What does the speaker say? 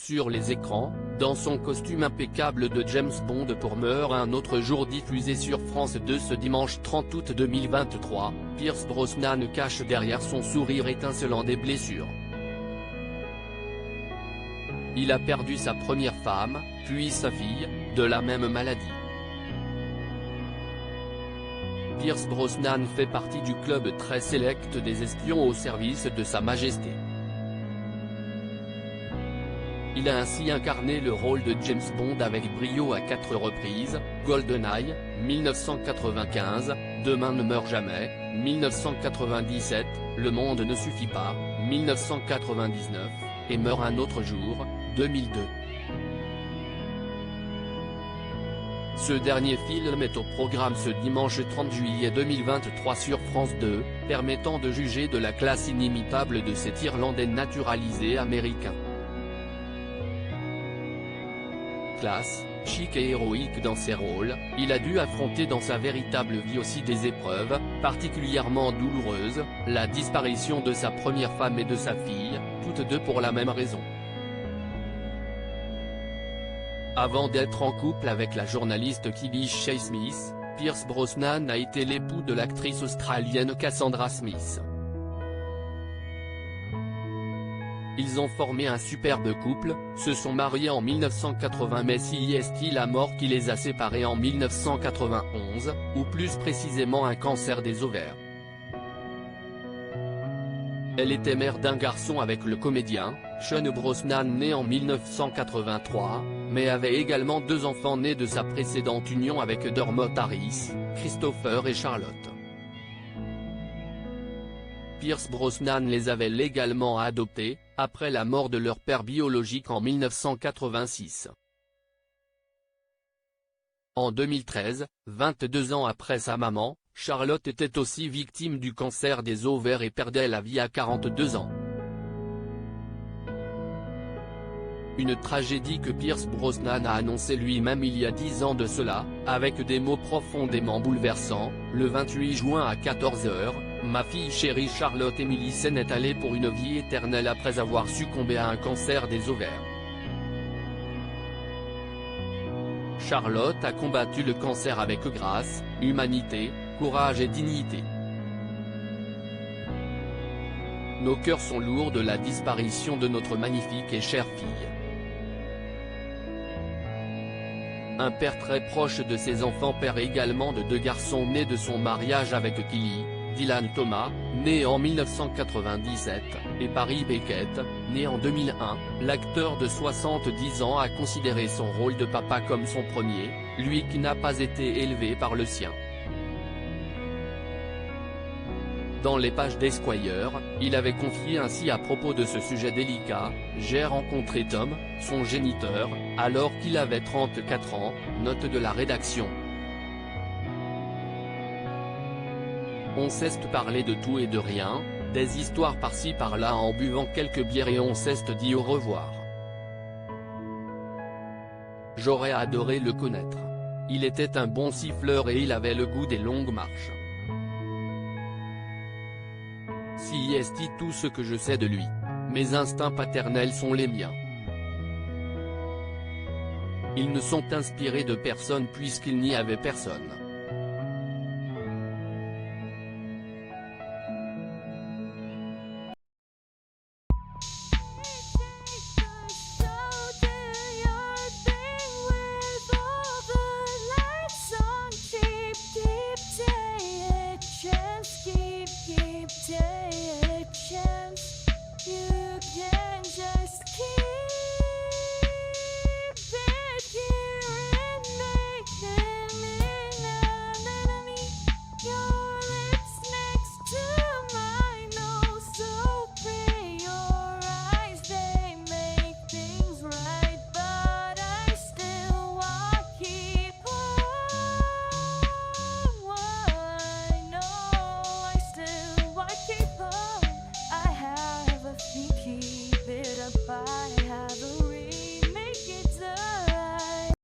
sur les écrans, dans son costume impeccable de James Bond pour Meurt un autre jour diffusé sur France 2 ce dimanche 30 août 2023, Pierce Brosnan cache derrière son sourire étincelant des blessures. Il a perdu sa première femme, puis sa fille, de la même maladie. Pierce Brosnan fait partie du club très sélect des espions au service de Sa Majesté. Il a ainsi incarné le rôle de James Bond avec brio à 4 reprises, GoldenEye, 1995, Demain ne meurt jamais, 1997, Le monde ne suffit pas, 1999, et Meurt un autre jour, 2002. Ce dernier film est au programme ce dimanche 30 juillet 2023 sur France 2, permettant de juger de la classe inimitable de cet Irlandais naturalisé américain. Classe, chic et héroïque dans ses rôles, il a dû affronter dans sa véritable vie aussi des épreuves, particulièrement douloureuses, la disparition de sa première femme et de sa fille, toutes deux pour la même raison. Avant d'être en couple avec la journaliste Kelly Shea Smith, Pierce Brosnan a été l'époux de l'actrice australienne Cassandra Smith. Ils ont formé un superbe couple, se sont mariés en 1980 mais c'est la mort qui les a séparés en 1991, ou plus précisément un cancer des ovaires. Elle était mère d'un garçon avec le comédien, Sean Brosnan né en 1983, mais avait également 2 enfants nés de sa précédente union avec Dermot Harris, Christopher et Charlotte. Pierce Brosnan les avait légalement adoptés, après la mort de leur père biologique en 1986. En 2013, 22 ans après sa maman, Charlotte était aussi victime du cancer des ovaires et perdait la vie à 42 ans. Une tragédie que Pierce Brosnan a annoncé lui-même il y a 10 ans de cela, avec des mots profondément bouleversants, le 28 juin à 14 h, ma fille chérie Charlotte Emilisen est allée pour une vie éternelle après avoir succombé à un cancer des ovaires. Charlotte a combattu le cancer avec grâce, humanité, courage et dignité. Nos cœurs sont lourds de la disparition de notre magnifique et chère fille. Un père très proche de ses enfants, père également de 2 garçons nés de son mariage avec Kelly, Dylan Thomas, né en 1997, et Paris Beckett, né en 2001, l'acteur de 70 ans a considéré son rôle de papa comme son premier, lui qui n'a pas été élevé par le sien. Dans les pages d'Esquire, il avait confié ainsi à propos de ce sujet délicat: « J'ai rencontré Tom, son géniteur, alors qu'il avait 34 ans, note de la rédaction. On s'est parlé de tout et de rien, des histoires par-ci par-là en buvant quelques bières et on s'est dit au revoir. J'aurais adoré le connaître. Il était un bon siffleur et il avait le goût des longues marches. C'est tout ce que je sais de lui. Mes instincts paternels sont les miens. Ils ne sont inspirés de personne puisqu'il n'y avait personne.